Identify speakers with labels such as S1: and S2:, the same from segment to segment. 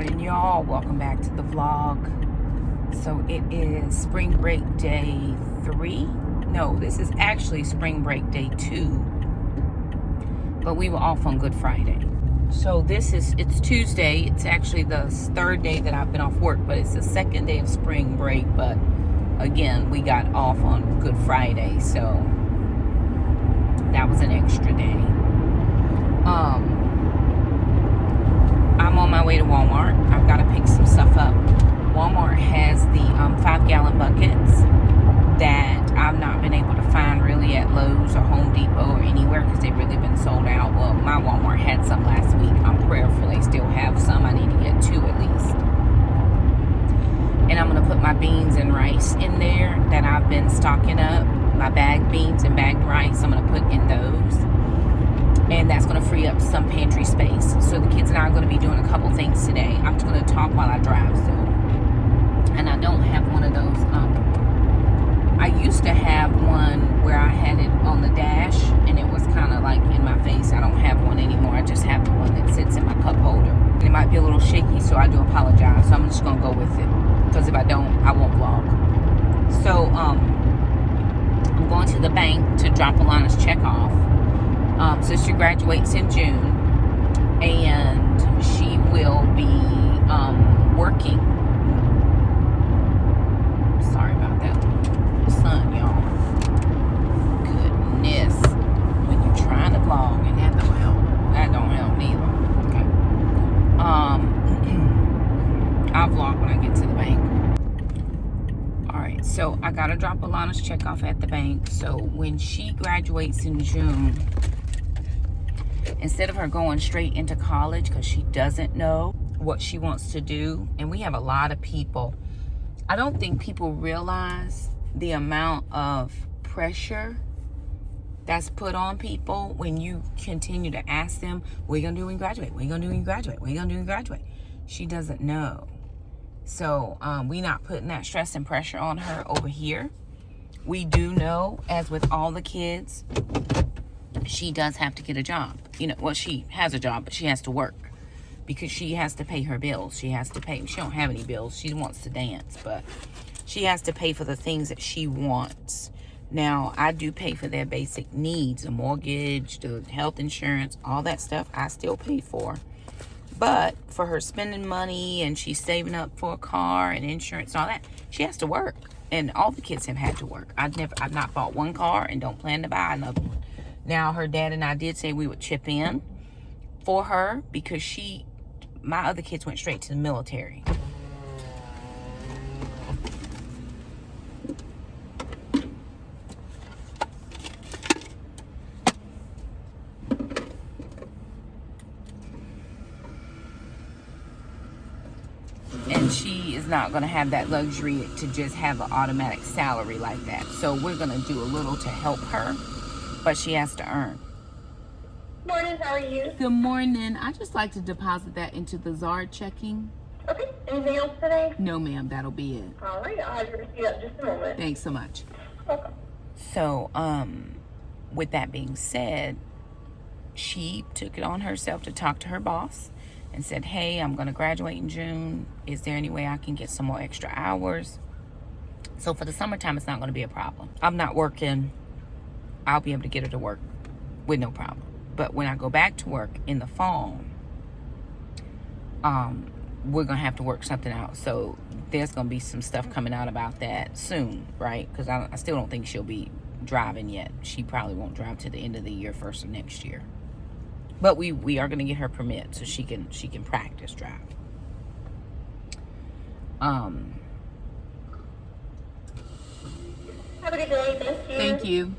S1: morning, y'all. Welcome back to the vlog. So it is spring break day 3. No, this is actually spring break day 2. But we were off on Good Friday. So it's Tuesday. It's actually the 3rd day that I've been off work, but it's the 2nd day of spring break. But again, we got off on Good Friday, so that was an extra day. I'm on my way to Walmart. I've got to pick some stuff up. Walmart has the 5-gallon buckets that I've not been able to find really at Lowe's or Home Depot or anywhere because they've really been sold out. Well, my Walmart had some last week. I'm prayerful they still have some. I need to get 2 at least. And I'm going to put my beans and rice in there that I've been stocking up. My bagged beans and bagged rice, I'm going to put in those. And that's going to free up some pantry space. So the kids and I are going to be doing a couple things today. I'm just going to talk while I drive. So, and I don't have one of those. I used to have one where I had it on the dash, and it was kind of like in my face. I don't have one anymore. I just have the one that sits in my cup holder. And it might be a little shaky, so I do apologize. So I'm just going to go with it. Because if I don't, I won't vlog. So, I'm going to the bank to drop Alana's check off. So she graduates in June, and she will be working. Sorry about that sun, y'all. Goodness. When you're trying to vlog and that don't help. That don't help neither. Okay. I'll vlog when I get to the bank. Alright, so I gotta drop Alana's check off at the bank. So when she graduates in June, instead of her going straight into college because she doesn't know what she wants to do, and we have a lot of people, I don't think people realize the amount of pressure that's put on people when you continue to ask them, what are you going to do when you graduate? What are you going to do when you graduate? What are you going to do when you graduate? She doesn't know. So we not putting that stress and pressure on her over here. We do know, as with all the kids, she does have to get a job. You know, well, she has a job, but she has to work because she has to pay her bills. She has to pay. She don't have any bills. She wants to dance, but she has to pay for the things that she wants. Now, I do pay for their basic needs, the mortgage, the health insurance, all that stuff I still pay for. But for her spending money, and she's saving up for a car and insurance and all that, she has to work. And all the kids have had to work. I've not bought one car and don't plan to buy another one. Now, her dad and I did say we would chip in for her because my other kids went straight to the military. And she is not going to have that luxury to just have an automatic salary like that. So we're going to do a little to help her, but she has to earn.
S2: Morning, how are you?
S1: Good morning. I just like to deposit that into the Zard checking.
S2: Okay, anything else today?
S1: No, ma'am, that'll be it.
S2: All right, I'll have your receipt up just a moment.
S1: Thanks so much.
S2: Welcome.
S1: So, with that being said, she took it on herself to talk to her boss and said, hey, I'm going to graduate in June. Is there any way I can get some more extra hours? So for the summertime, it's not going to be a problem. I'm not working. I'll be able to get her to work with no problem. But when I go back to work in the fall, we're going to have to work something out. So there's going to be some stuff coming out about that soon, right? Because I still don't think she'll be driving yet. She probably won't drive to the end of the year, first of next year. But we are going to get her permit so she can practice drive.
S2: Have a good day. Thank you.
S1: Thank you.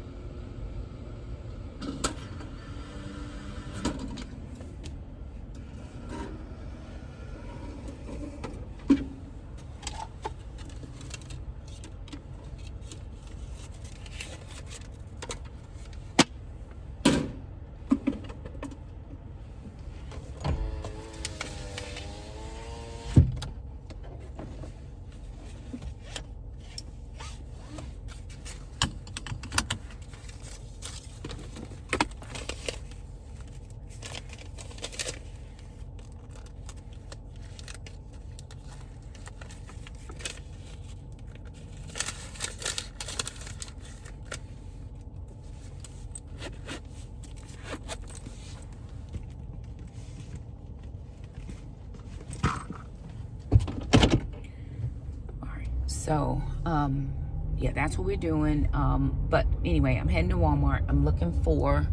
S1: So, yeah, that's what we're doing. But anyway, I'm heading to Walmart. I'm looking for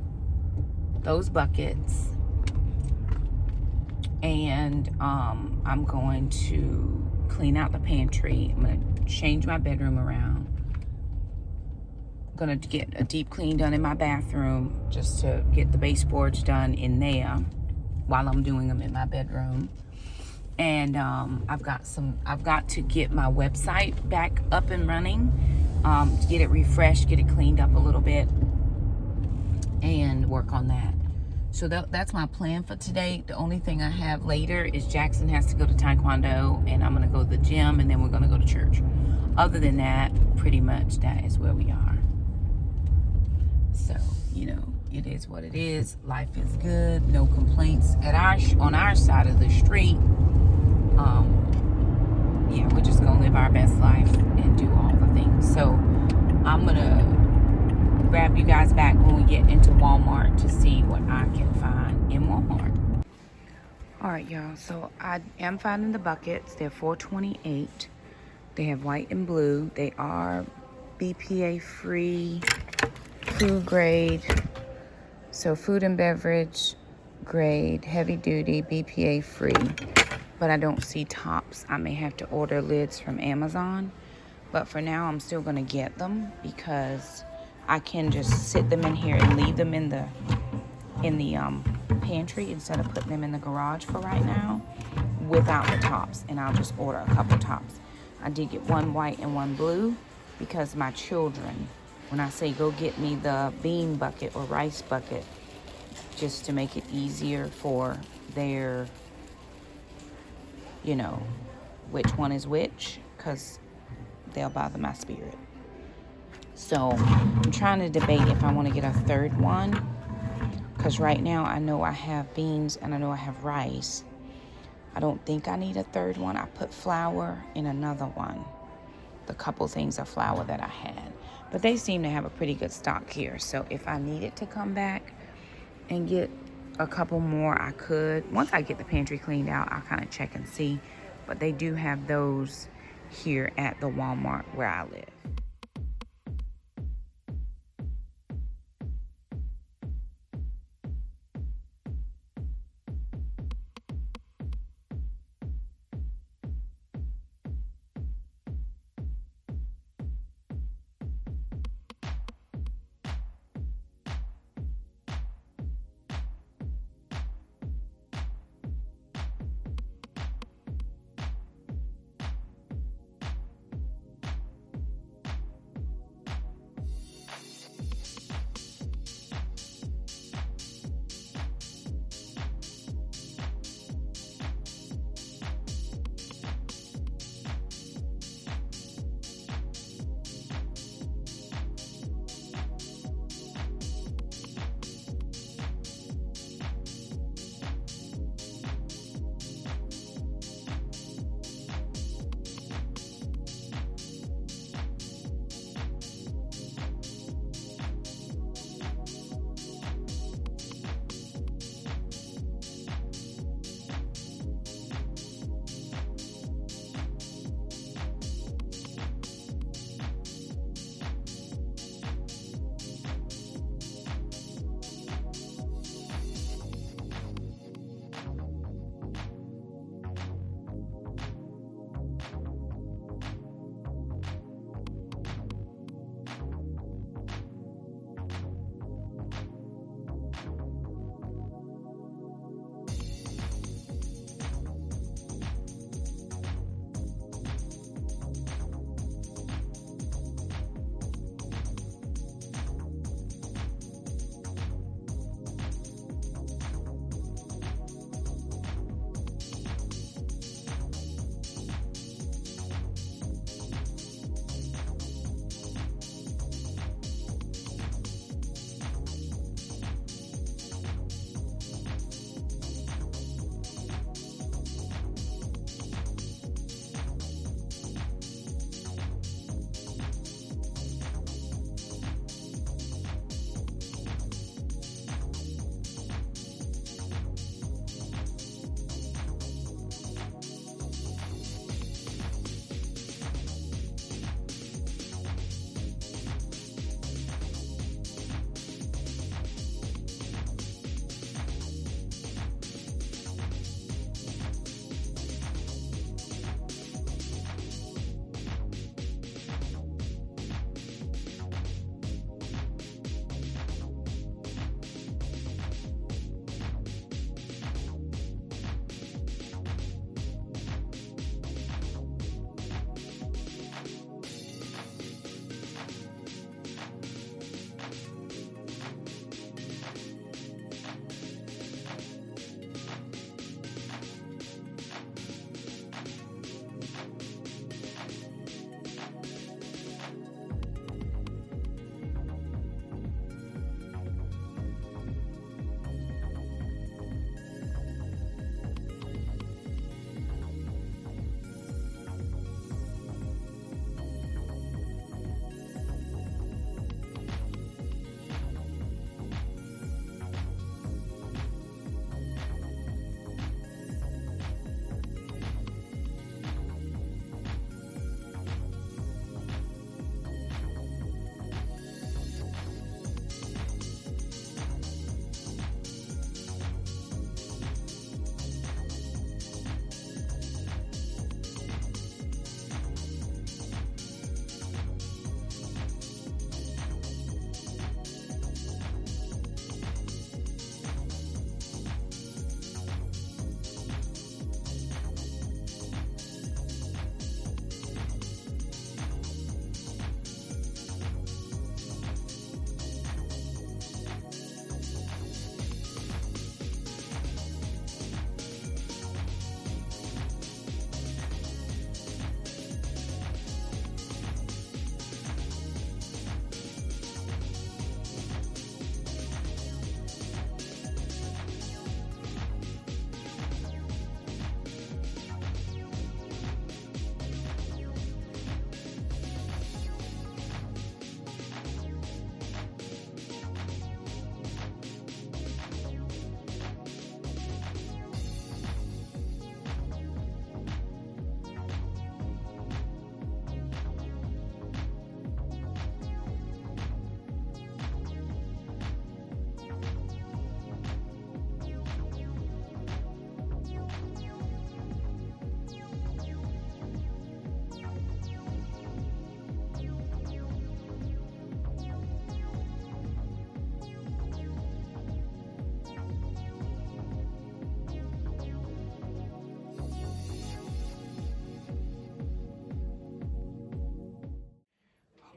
S1: those buckets. And I'm going to clean out the pantry. I'm going to change my bedroom around. I'm going to get a deep clean done in my bathroom just to get the baseboards done in there while I'm doing them in my bedroom. And I've got to get my website back up and running, to get it refreshed, get it cleaned up a little bit, and work on that. So that's my plan for today. The only thing I have later is Jackson has to go to Taekwondo, and I'm going to go to the gym, and then we're going to go to church. Other than that, pretty much that is where we are. So, you know, it is what it is. Life is good. No complaints on our side of the street. Yeah, we're just going to live our best life and do all the things. So I'm going to grab you guys back when we get into Walmart to see what I can find in Walmart. All right, y'all. So I am finding the buckets. They're $4.28. They have white and blue. They are BPA free, food grade. So food and beverage grade, heavy duty, BPA free. But I don't see tops. I may have to order lids from Amazon. But for now, I'm still going to get them because I can just sit them in here and leave them in the pantry instead of putting them in the garage for right now without the tops. And I'll just order a couple tops. I did get one white and one blue because my children, when I say go get me the bean bucket or rice bucket, just to make it easier for their, you know, which one is which, because they'll bother my spirit. So I'm trying to debate if I want to get a third one, because right now I know I have beans and I know I have rice. I don't think I need a third one. I put flour in another one, the couple things of flour that I had, but they seem to have a pretty good stock here. So if I needed to come back and get a couple more, I could. Once I get the pantry cleaned out, I'll kind of check and see. But they do have those here at the Walmart where I live.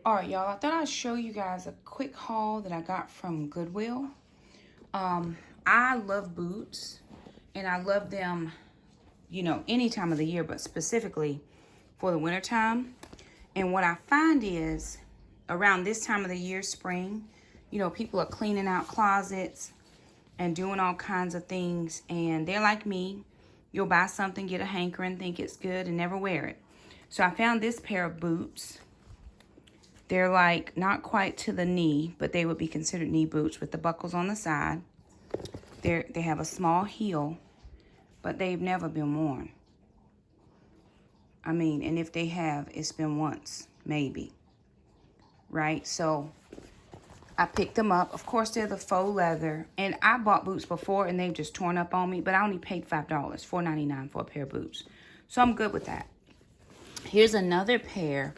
S1: All right, y'all, I thought I'd show you guys a quick haul that I got from Goodwill. I love boots, and I love them, you know, any time of the year, but specifically for the winter time. And what I find is around this time of the year, spring, you know, people are cleaning out closets and doing all kinds of things, and they're like me. You'll buy something, get a hankering, think it's good, and never wear it. So I found this pair of boots. They're like not quite to the knee, but they would be considered knee boots with the buckles on the side. They have a small heel, but they've never been worn. I mean, and if they have, it's been once, maybe. Right? So I picked them up. Of course, they're the faux leather. And I bought boots before, and they've just torn up on me. But I only paid $5, $4.99 for a pair of boots. So I'm good with that. Here's another pair.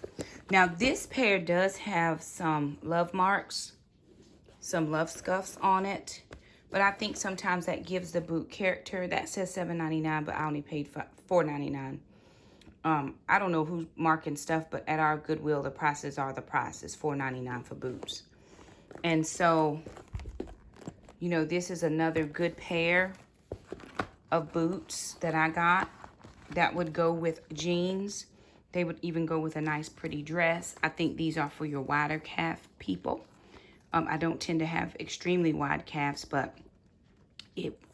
S1: Now, this pair does have some love marks, some love scuffs on it. But I think sometimes that gives the boot character. That says $7.99, but I only paid $4.99. I don't know who's marking stuff, but at our Goodwill, the prices are the prices, $4.99 for boots. And so, you know, this is another good pair of boots that I got that would go with jeans. They would even go with a nice pretty dress. I think these are for your wider calf people. I don't tend to have extremely wide calves, but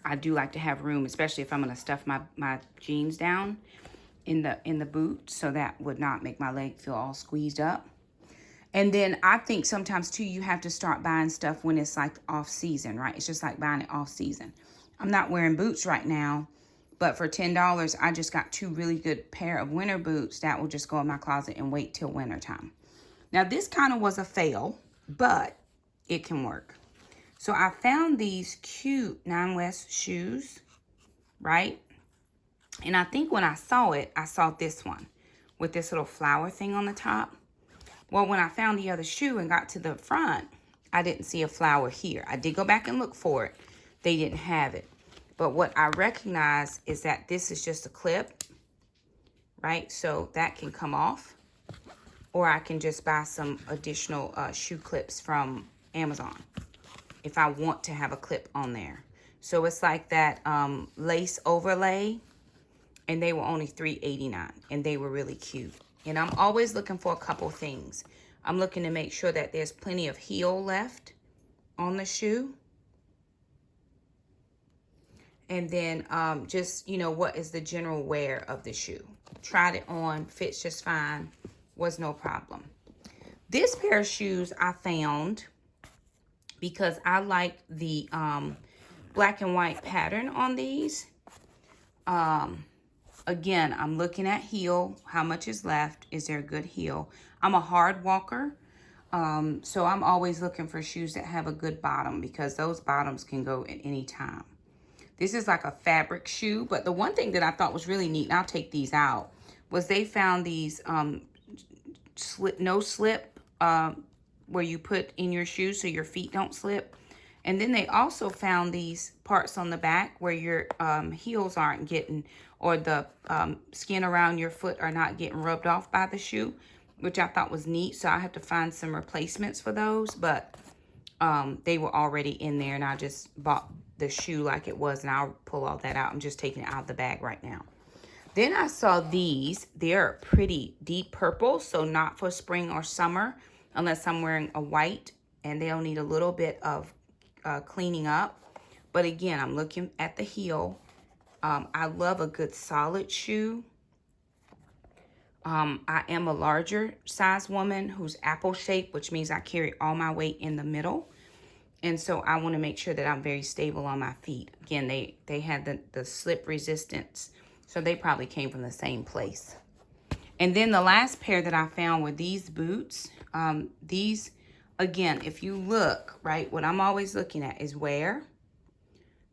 S1: I do like to have room, especially if I'm going to stuff my jeans down in the boot, so that would not make my leg feel all squeezed up. And then I think sometimes too, you have to start buying stuff when it's like off season, right? It's just like buying it off season. I'm not wearing boots right now, but for $10, I just got two really good pair of winter boots that will just go in my closet and wait till winter time. Now this kind of was a fail, but it can work. So I found these cute Nine West shoes, right? And I think when I saw it, I saw this one with this little flower thing on the top. Well, when I found the other shoe and got to the front, I didn't see a flower here. I did go back and look for it. They didn't have it. But what I recognize is that this is just a clip, right? So that can come off. Or I can just buy some additional shoe clips from Amazon if I want to have a clip on there. So it's like that lace overlay. And they were only $3.89. And they were really cute. And I'm always looking for a couple things. I'm looking to make sure that there's plenty of heel left on the shoe. And then just, you know, what is the general wear of the shoe. Tried it on, fits just fine, was no problem. This pair of shoes I found because I like the black and white pattern on these. Again, I'm looking at heel. How much is left? Is there a good heel? I'm a hard walker. So I'm always looking for shoes that have a good bottom because those bottoms can go at any time. This is like a fabric shoe. But the one thing that I thought was really neat, and I'll take these out, was they found these no slip where you put in your shoes so your feet don't slip. And then they also found these parts on the back where your heels aren't getting, or the skin around your foot are not getting rubbed off by the shoe, which I thought was neat. So I have to find some replacements for those, but they were already in there, and I just bought the shoe like it was, and I'll pull all that out. I'm just taking it out of the bag right now. Then I saw these. They're pretty deep purple, so not for spring or summer unless I'm wearing a white, and they'll need a little bit of cleaning up. But again, I'm looking at the heel. I love a good solid shoe. I am a larger size woman who's apple shaped, which means I carry all my weight in the middle. And so I want to make sure that I'm very stable on my feet. Again, they had the slip resistance, so they probably came from the same place. And then the last pair that I found were these boots. These, again, if you look, right, what I'm always looking at is wear.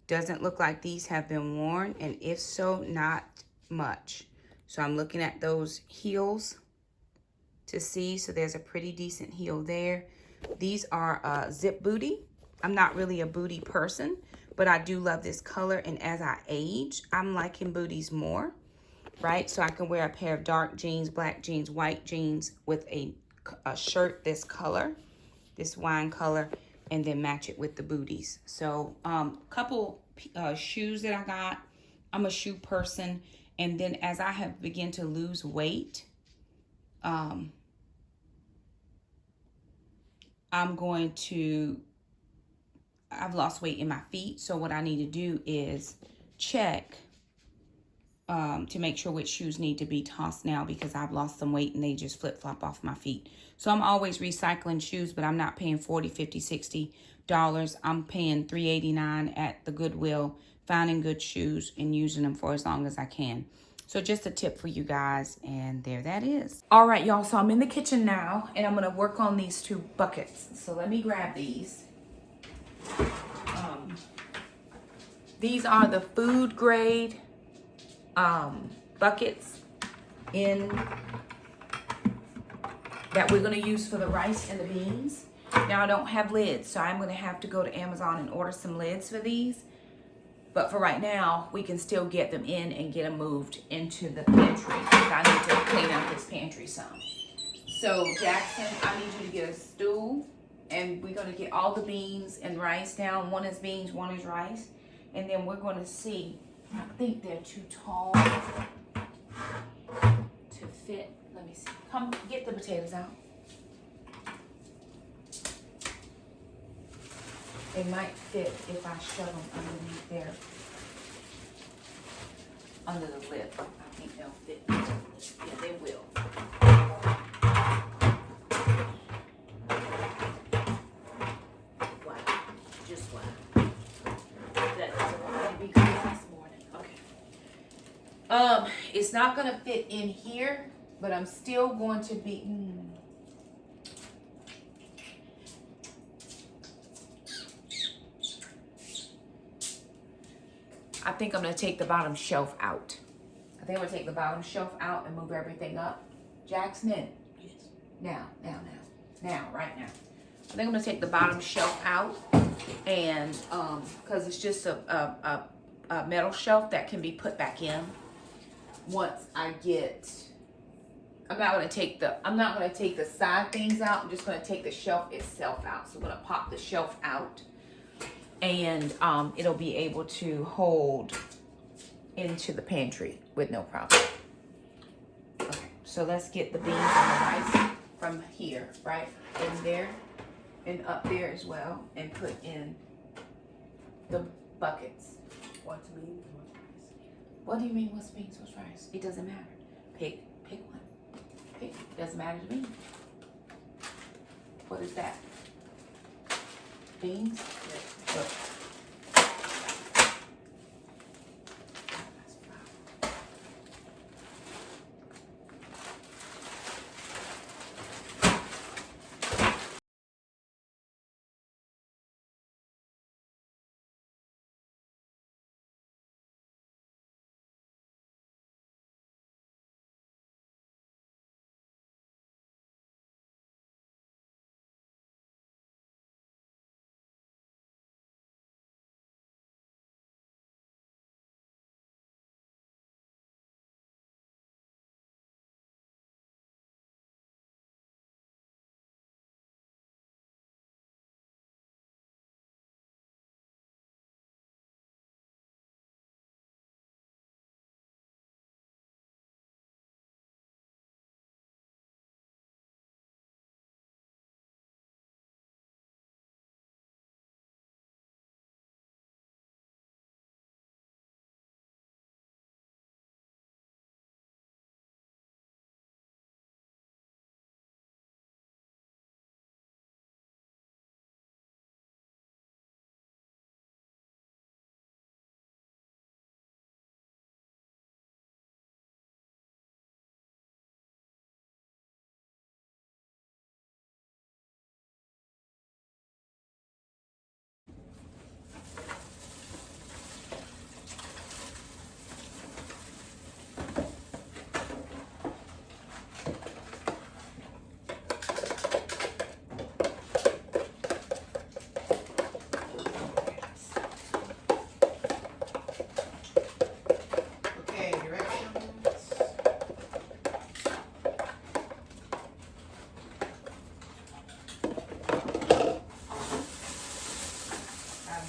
S1: Doesn't look like these have been worn, and if so, not much. So I'm looking at those heels to see. So there's a pretty decent heel there. These are zip booty. I'm not really a booty person, but I do love this color. And as I age, I'm liking booties more, right? So I can wear a pair of dark jeans, black jeans, white jeans with a a shirt this color, this wine color, and then match it with the booties. So couple shoes that I got. I'm a shoe person, and then as I have begun to lose weight, I'm going to, I've lost weight in my feet, so what I need to do is check to make sure which shoes need to be tossed now, because I've lost some weight and they just flip-flop off my feet. So I'm always recycling shoes, but I'm not paying $40, $50, $60. I'm paying $3.89 at the Goodwill, finding good shoes and using them for as long as I can. So just a tip for you guys, and there that is. All right, y'all, so I'm in the kitchen now, and I'm gonna work on these 2 buckets. So let me grab these. These are the food grade buckets that we're going to use for the rice and the beans. Now I don't have lids, so I'm going to have to go to Amazon and order some lids for these. But for right now, we can still get them in and get them moved into the pantry. I need to clean out this pantry some. So Jackson, I need you to get a stool, and we're going to get all the beans and rice down. One is beans, one is rice. And then we're going to see, I think they're too tall to fit. Let me see. Come get the potatoes out. They might fit if I shove them underneath there, under the lid. I think they'll fit. Yeah, they will. Wow. Just wow. That is a big this morning. Okay. It's not gonna fit in here, but I'm still going to be. I think I'm gonna take the bottom shelf out. I think I'm gonna take the bottom shelf out and move everything up. Jackson, yes. Now, right now. I think I'm gonna take the bottom shelf out, and because it's just a metal shelf that can be put back in. Once I get, I'm not gonna take the side things out. I'm just gonna take the shelf itself out. So I'm gonna pop the shelf out, and it'll be able to hold into the pantry with no problem. Okay, so let's get the beans and the rice from here, right in there and up there as well, and put in the buckets.
S3: What's beans, what's rice?
S1: What do you mean, what's beans, what's rice? It doesn't matter. Pick one. Pick. Doesn't matter to me. What is that? Beans?
S3: Yes.
S1: Look.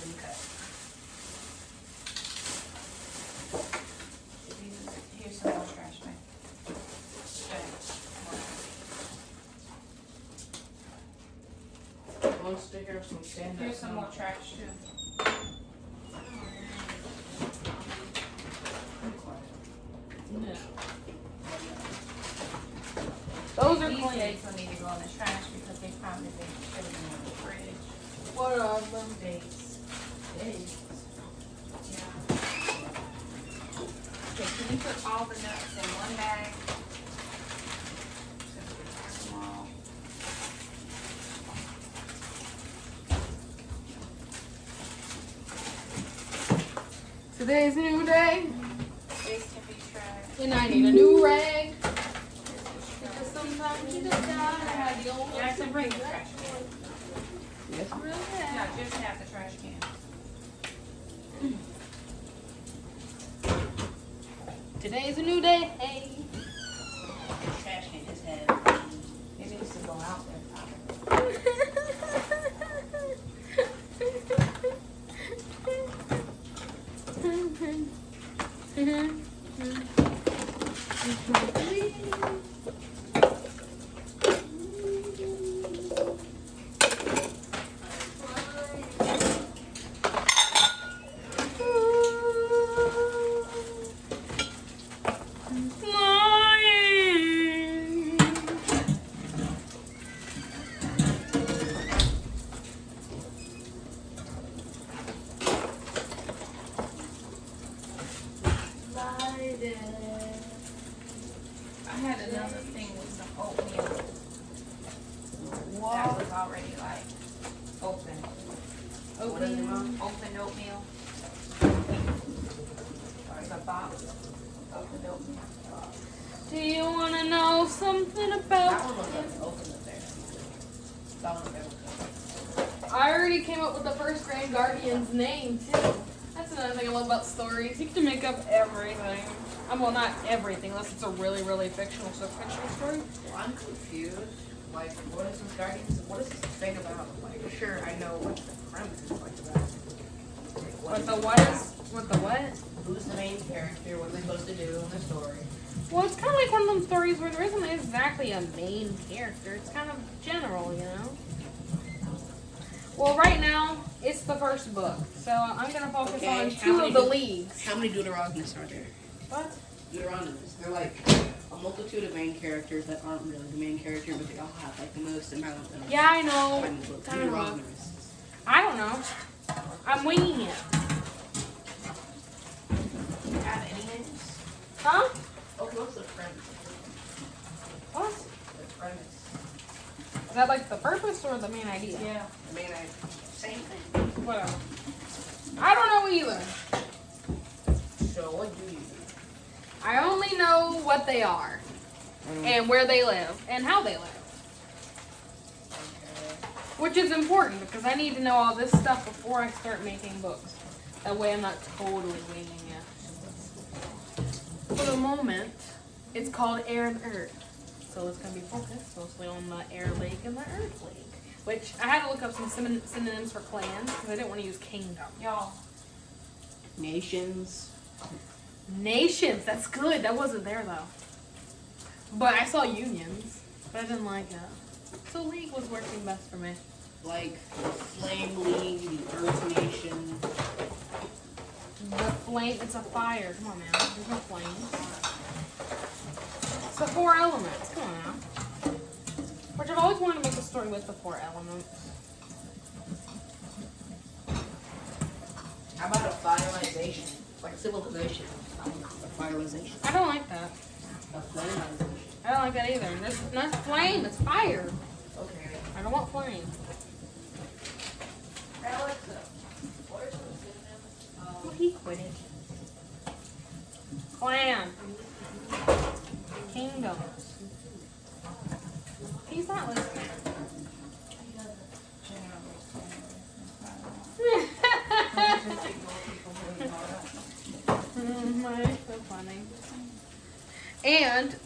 S1: been cut. Here's some more trash, man.
S3: Wants to hear some stand up.
S1: Here's some more trash too.
S3: No.
S1: Those are clean. These days will need to go in the trash because they probably been sitting in the fridge.
S3: What are them?
S1: Dates.
S3: Days.
S1: Yeah. Okay, can you put all the nuts in one bag? Small.
S3: Today's a new day,
S1: This can be trash.
S3: and I need a new rag. Because sometimes you just gotta have the old
S1: Jackson, bring the trash can.
S3: Yes, really.
S1: No, just have the trash can.
S3: Today's a new day. Hey.
S1: The trash can just have. It needs to go out there probably. I had another thing with some oatmeal. That was already like open. Open oatmeal. There's a box of open oatmeal.
S3: Do you want to know something
S4: That
S3: about?
S4: one was like open up there. That one was
S3: I already came up with the first Grand Guardian's name too. That's another thing I love about stories. You can make up everything. Well, not everything, unless it's a really, really fictional story.
S4: Well, I'm confused. Like, what is this Guardians? What is this thing about? Like, sure, I know what the premise is like about.
S3: What the what?
S4: Who's the main character? What are they supposed to do in the story?
S3: Well, it's kind of like one of them stories where there isn't exactly a main character. It's kind of general, you know? Well, right now, it's the first book. So I'm going to focus
S4: Okay,
S3: on
S4: how
S3: two
S4: many
S3: of the
S4: do-
S3: leads.
S4: How many Deuteronomists are there?
S3: What?
S4: Deuteronomists. They're like a multitude of main characters that aren't really the main character, but they all have like the most amount of
S3: Yeah, I know.
S4: time in the book.
S3: I don't know.
S4: Deuteronomists.
S3: I don't know. I'm winging it.
S4: Do you have any names?
S3: Huh?
S4: Okay, what's the premise?
S3: What?
S4: The premise.
S3: Is that like the purpose or the main idea?
S4: Yeah. I mean, same thing.
S3: Whatever. I don't know either.
S4: So what do you do?
S3: I only know what they are. And where they live. And how they live.
S4: Okay.
S3: Which is important because I need to know all this stuff before I start making books. That way I'm not totally winging it. For the moment, it's called Air and Earth. So it's going to be focused mostly on the Air Lake and the Earth Lake. Which I had to look up some synonyms for clans because I didn't want to use kingdom.
S1: Y'all.
S4: Nations.
S3: Nations, that's good. That wasn't there though. But I saw unions, but I didn't like it. So League was working best for me.
S4: Like the Flame League, the Earth Nation.
S3: The flame, it's a fire. Come on now, there's no flames. It's the 4 elements. Come on now. Which I've always wanted to make a story with the 4 elements.
S4: How about a fireization? Like civilization. A fireization.
S3: I don't like that.
S4: A flameization.
S3: I don't like that either. There's not flame, it's fire.
S4: Okay.
S3: I don't want flame.
S4: Alexa, what are some synonyms?
S3: Well, he quit it. Clan. Kingdom. He's not listening. So funny. And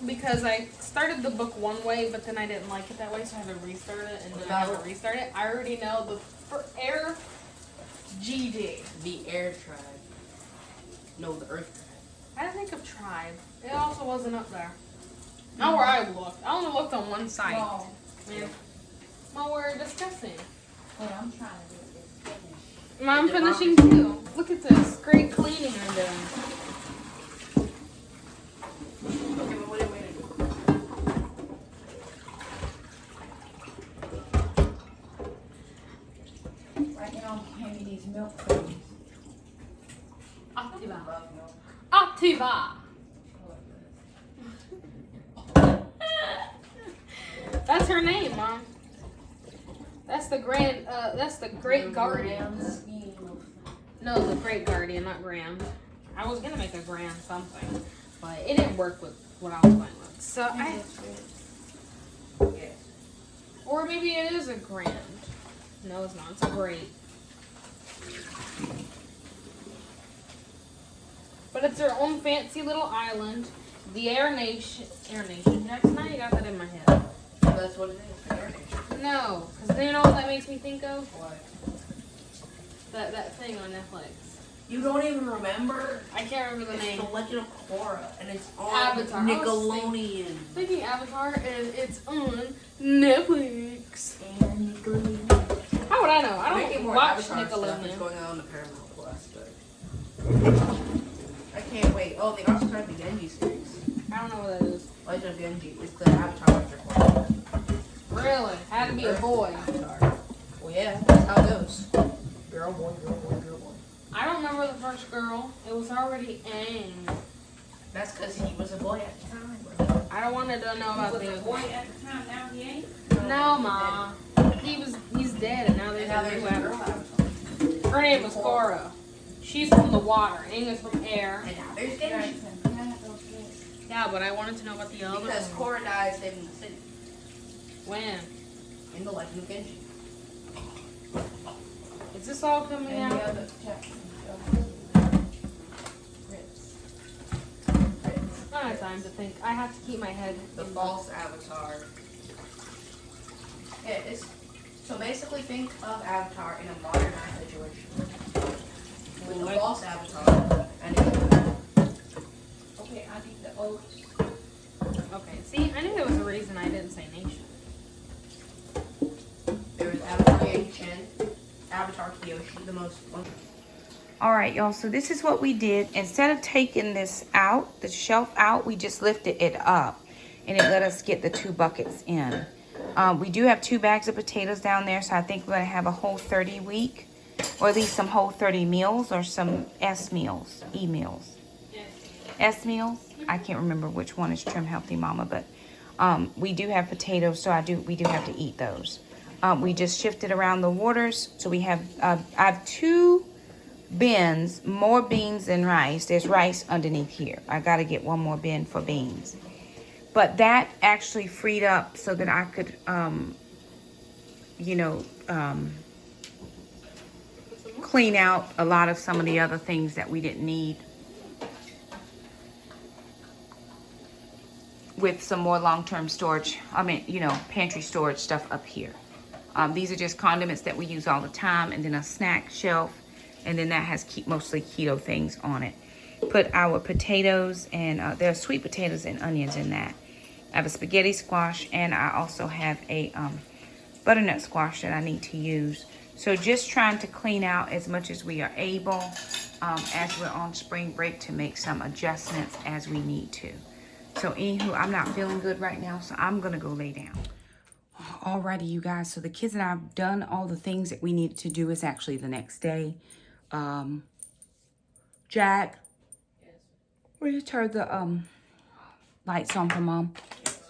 S3: because I started the book one way, but then I didn't like it that way, so I had to restart it, and then I had to restart it. I already know the air GD.
S4: The air tribe. No, the earth tribe.
S3: I think of tribe. It also wasn't up there. Not where I looked. I only looked on one side.
S1: Well,
S3: Man. Well, we're discussing.
S1: what I'm trying to do is finish.
S3: I'm finishing too. Look at this. Great cleaning I'm doing.
S4: Okay, but wait.
S1: Right now, I'm handing these milk creams.
S3: Activa.
S4: Love milk.
S3: Activa. That's her name, Mom. That's the great guardian. No, the great guardian, not grand. I was gonna make a grand something, but it didn't work with what I was going with. So
S4: Yes.
S3: or maybe it is a grand. No, it's not. It's a great. But it's their own fancy little island. The Air Nation. Next night, you got that in my head.
S4: That's what it is. The air nation.
S3: No, because you know what that makes me think of?
S4: What?
S3: That thing on Netflix.
S4: You don't even remember?
S3: I can't remember the
S4: It's
S3: name.
S4: The Legend of Korra, and it's on
S3: Avatar.
S4: Nickelodeon.
S3: Thinking Avatar, and it's on Netflix.
S4: And Nickelodeon.
S3: How would I know? I
S4: Making
S3: don't
S4: more
S3: watch
S4: Avatar stuff is
S3: Nickelodeon.
S4: going on the Paramount Plus, but I can't wait. Oh, they also have the Genji series.
S3: I don't know what that is.
S4: Legend of Genji. It's the Avatar after Korra.
S3: Really? Had to be a boy.
S4: Avatar. Well, yeah, that's how it goes. Girl, boy, girl, boy, girl, boy.
S3: I don't remember the first girl. It was already Aang.
S4: That's because he was a boy at the time, bro.
S3: I don't want to know about the
S1: Boy, at the time, now he ain't.
S3: No, Ma. He's dead, and now there's
S4: And now
S3: a
S4: there's
S3: new
S4: a girl
S3: Avatar.
S4: Avatar.
S3: Her name was Korra. She's from the water. Aang is from air.
S4: And now there's Genji.
S3: Yeah, but I wanted to know about the other
S4: Because
S3: one.
S4: Korra dies saving the city
S3: When?
S4: in the Legend of Genji.
S3: Is this all coming
S1: And the
S3: out?
S1: other Jackson.
S3: I don't have time to think. I have to keep my head.
S4: The
S3: in
S4: false Avatar. Yeah, it's so basically think of Avatar in a modern situation. With the
S3: Like-
S4: false Avatar and it,
S1: Okay, I need the oats.
S3: Okay, see, I knew there was a reason I didn't say nation.
S4: there was Avatar Yang Chen, Avatar Kyoshi, the most
S1: All right, y'all, so this is what we did. Instead of taking this out, the shelf out, we just lifted it up and it let us get the 2 buckets in. We do have 2 bags of potatoes down there, so I think we're gonna have a whole 30 week, or at least some whole 30 meals or some S meals, E meals. S meals. I can't remember which one is Trim Healthy Mama, but we do have potatoes, so we do have to eat those. We just shifted around the waters, so we have I have 2 bins, more beans than rice. There's rice underneath here. I got to get one more bin for beans. But that actually freed up so that I could, clean out a lot of some of the other things that we didn't need. With some more long-term storage, pantry storage stuff up here. These are just condiments that we use all the time, and then a snack shelf, and then that has mostly keto things on it. Put our potatoes, and there are sweet potatoes and onions in that. I have a spaghetti squash, and I also have a butternut squash that I need to use. So just trying to clean out as much as we are able as we're on spring break to make some adjustments as we need to. So anywho, I'm not feeling good right now, so I'm gonna go lay down. Alrighty, you guys, so the kids and I have done all the things that we needed to do. It's actually the next day. Jack, we just turned the lights on for Mom.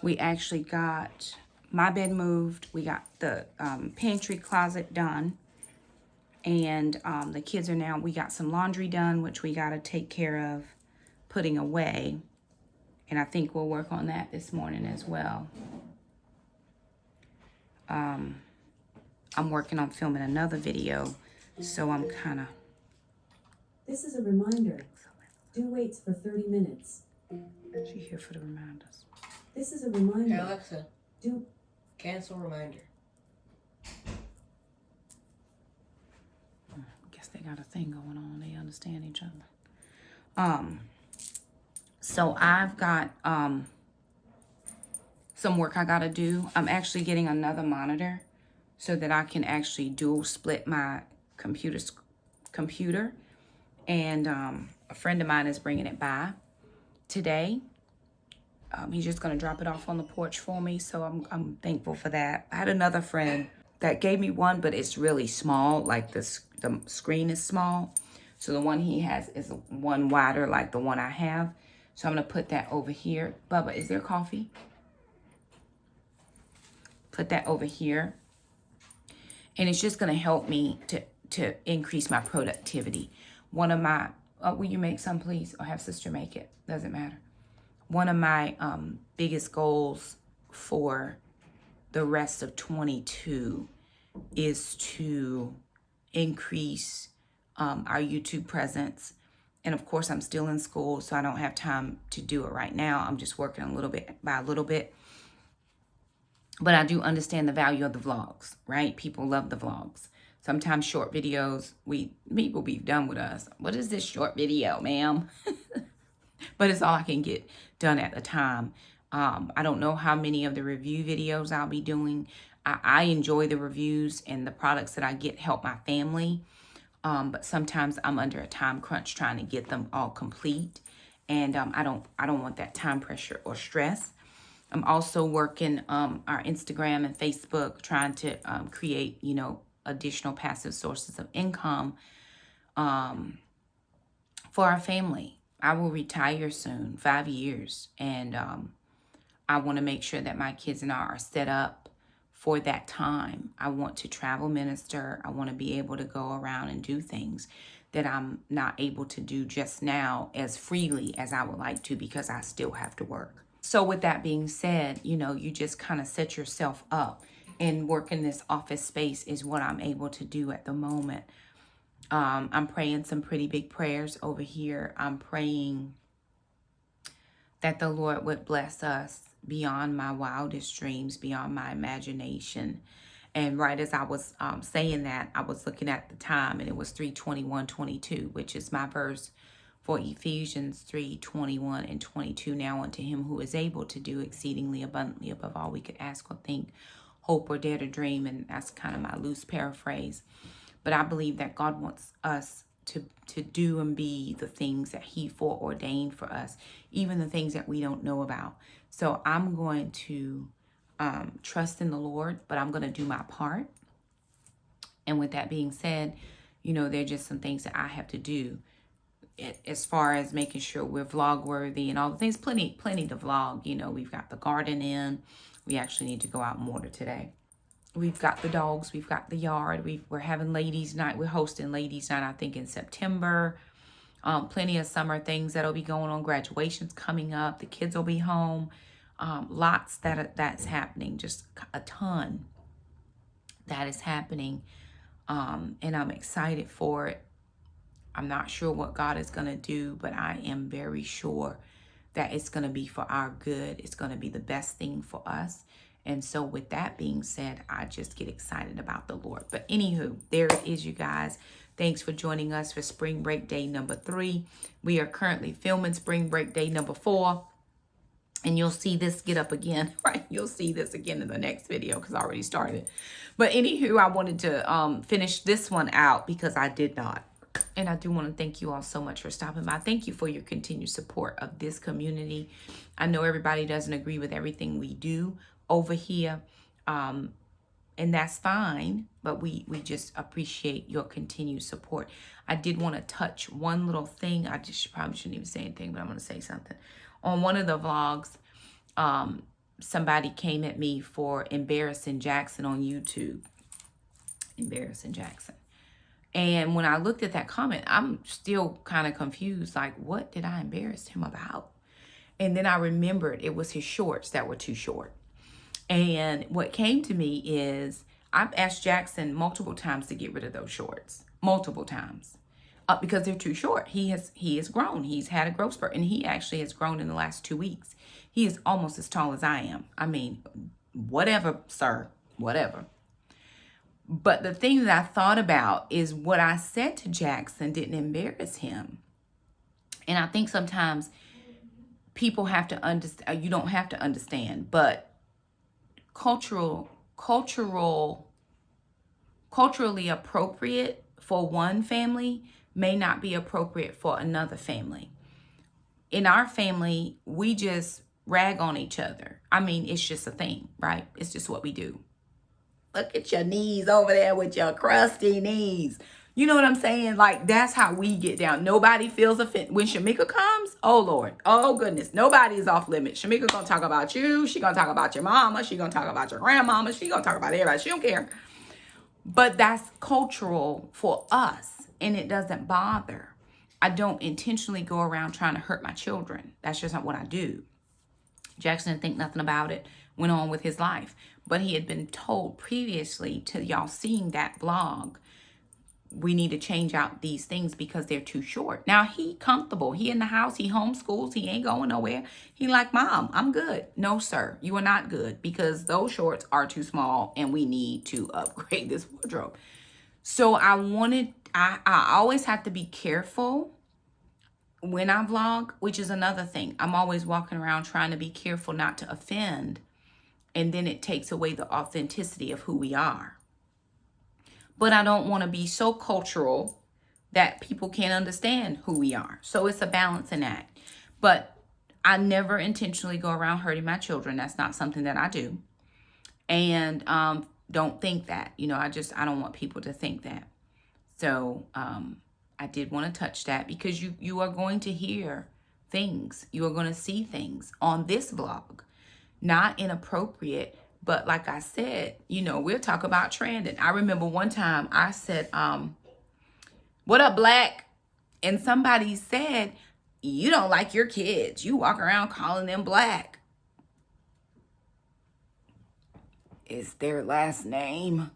S1: We actually got my bed moved. We got the pantry closet done. And the kids are now, we got some laundry done, which we got to take care of putting away. And I think we'll work on that this morning as well. I'm working on filming another video, so I'm kind of...
S5: This is a reminder. Due waits for 30 minutes.
S1: She's here for the reminders.
S5: This is a reminder.
S4: Hey Alexa,
S5: Due...
S4: cancel reminder.
S1: Guess they're got a thing going on. They understand each other. So I've got some work I gotta do. I'm actually getting another monitor so that I can actually dual split my computer. And a friend of mine is bringing it by today. He's just gonna drop it off on the porch for me, so I'm thankful for that. I had another friend that gave me one, but it's really small. Like the screen is small, so the one he has is one wider, like the one I have. So I'm gonna put that over here. Bubba, is there coffee? Put that over here, and it's just gonna help me to increase my productivity. One of my will you make some, please, or have sister make it? Doesn't matter. One of my biggest goals for the rest of 22 is to increase our YouTube presence. And of course, I'm still in school, so I don't have time to do it right now. I'm just working a little bit by a little bit. But I do understand the value of the vlogs, right? People love the vlogs. Sometimes short videos, people be done with us. What is this short video, ma'am? But it's all I can get done at the time. I don't know how many of the review videos I'll be doing. I enjoy the reviews, and the products that I get help my family. But sometimes I'm under a time crunch trying to get them all complete. And I don't want that time pressure or stress. I'm also working our Instagram and Facebook, trying to create, additional passive sources of income for our family. I will retire soon, 5 years. And I want to make sure that my kids and I are set up for that time. I want to travel minister. I want to be able to go around and do things that I'm not able to do just now as freely as I would like to, because I still have to work. So with that being said, you just kind of set yourself up, and work in this office space is what I'm able to do at the moment. I'm praying some pretty big prayers over here. I'm praying that the Lord would bless us beyond my wildest dreams, beyond my imagination. And right as I was saying that, I was looking at the time, and it was 3:21:22, which is my verse for Ephesians 3:21 and 22. Now unto him who is able to do exceedingly abundantly above all we could ask or think, hope, or dare to dream. And that's kind of my loose paraphrase. But I believe that God wants us to do and be the things that he foreordained for us, even the things that we don't know about. So I'm going to trust in the Lord, but I'm going to do my part. And with that being said, there are just some things that I have to do as far as making sure we're vlog worthy and all the things. Plenty to vlog. We've got the garden in. We actually need to go out and water today. We've got the dogs. We've got the yard. We're having ladies night. We're hosting ladies night, I think, in September. Plenty of summer things that'll be going on. Graduations coming up. The kids will be home. Lots that's happening. Just a ton that is happening. And I'm excited for it. I'm not sure what God is going to do, but I am very sure that it's going to be for our good. It's going to be the best thing for us. And so with that being said, I just get excited about the Lord. But anywho, there it is, you guys. Thanks for joining us for Spring Break Day number 3. We are currently filming Spring Break Day number 4. And you'll see this get up again, right? You'll see this again in the next video because I already started. But anywho, I wanted to finish this one out because I did not. And I do want to thank you all so much for stopping by. Thank you for your continued support of this community. I know everybody doesn't agree with everything we do over here, and that's fine, but we just appreciate your continued support. I did want to touch one little thing. I just probably shouldn't even say anything, but I'm going to say something. On one of the vlogs, somebody came at me for embarrassing Jackson on YouTube. Embarrassing Jackson. And when I looked at that comment, I'm still kind of confused. Like, what did I embarrass him about? And then I remembered it was his shorts that were too short. And what came to me is I've asked Jackson multiple times to get rid of those shorts. Multiple times. Because they're too short. He has grown. He's had a growth spurt. And he actually has grown in the last 2 weeks. He is almost as tall as I am. I mean, whatever, sir. Whatever. But the thing that I thought about is what I said to Jackson didn't embarrass him. And I think sometimes people have to understand, you don't have to understand, but culturally appropriate for one family may not be appropriate for another family. In our family, we just rag on each other. I mean, it's just a thing, right? It's just what we do. Look at your knees over there with your crusty knees. You know what I'm saying? Like, that's how we get down. Nobody feels offended. When Shamika comes, oh, Lord. Oh, goodness. Nobody is off limits. Shamika going to talk about you. She going to talk about your mama. She going to talk about your grandmama. She going to talk about everybody. She don't care. But that's cultural for us, and it doesn't bother. I don't intentionally go around trying to hurt my children. That's just not what I do. Jackson didn't think nothing about it, went on with his life. But he had been told previously to y'all seeing that vlog, we need to change out these things because they're too short. Now, he comfortable. He in the house. He homeschools. He ain't going nowhere. He like, Mom, I'm good. No, sir, you are not good because those shorts are too small and we need to upgrade this wardrobe. So I always have to be careful when I vlog, which is another thing. I'm always walking around trying to be careful not to offend. And then it takes away the authenticity of who we are. But I don't want to be so cultural that people can't understand who we are. So it's a balancing act. But I never intentionally go around hurting my children. That's not something that I do. And don't think that. You know, I don't want people to think that. So I did want to touch that because you are going to hear things. You are going to see things on this vlog. Not inappropriate, but like I said, you know, we'll talk about trending. I remember one time I said, what up, Black? And somebody said, you don't like your kids. You walk around calling them Black. It's their last name.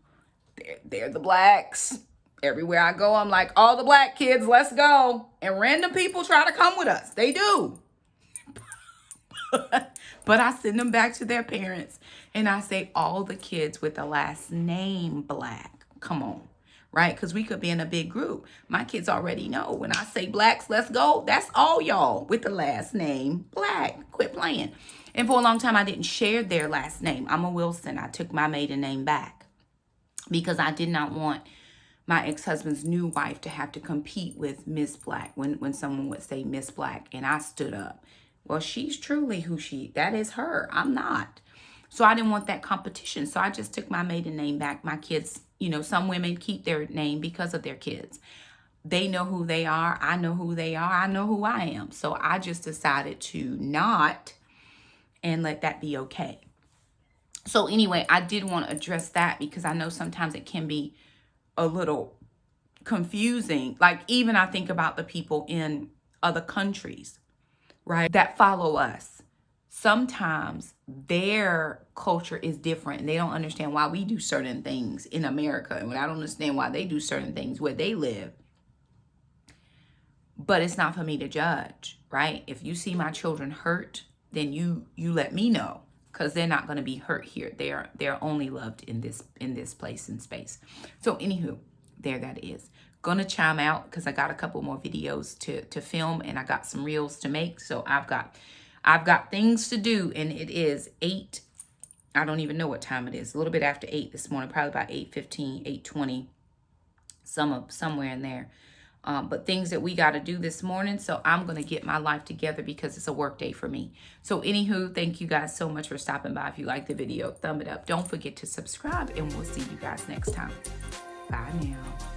S1: They're the Blacks. Everywhere I go, I'm like, all the Black kids, let's go. And random people try to come with us. They do. But I send them back to their parents and I say all the kids with the last name Black. Come on, right? Because we could be in a big group. My kids already know when I say Blacks, let's go. That's all y'all with the last name Black. Quit playing. And for a long time, I didn't share their last name. I'm a Wilson. I took my maiden name back because I did not want my ex-husband's new wife to have to compete with Miss Black when someone would say Miss Black. And I stood up. Well, she's truly that is her. I'm not. So I didn't want that competition. So I just took my maiden name back. My kids, you know, some women keep their name because of their kids. They know who they are. I know who they are. I know who I am. So I just decided to not and let that be okay. So anyway, I did want to address that because I know sometimes it can be a little confusing. Like even I think about the people in other countries, right, that follow us. Sometimes their culture is different and they don't understand why we do certain things in America. And I don't understand why they do certain things where they live. But it's not for me to judge, right? If you see my children hurt, then you let me know because they're not going to be hurt here. They're only loved in this place and space. So anywho, there that is. Gonna chime out because I got a couple more videos to film and I got some reels to make. So I've got things to do and it is 8. I don't even know what time it is. A little bit after 8 this morning, probably about 8:15, 8:20, somewhere in there. But things that we got to do this morning. So I'm going to get my life together because it's a work day for me. So anywho, thank you guys so much for stopping by. If you like the video, thumb it up. Don't forget to subscribe and we'll see you guys next time. Bye now.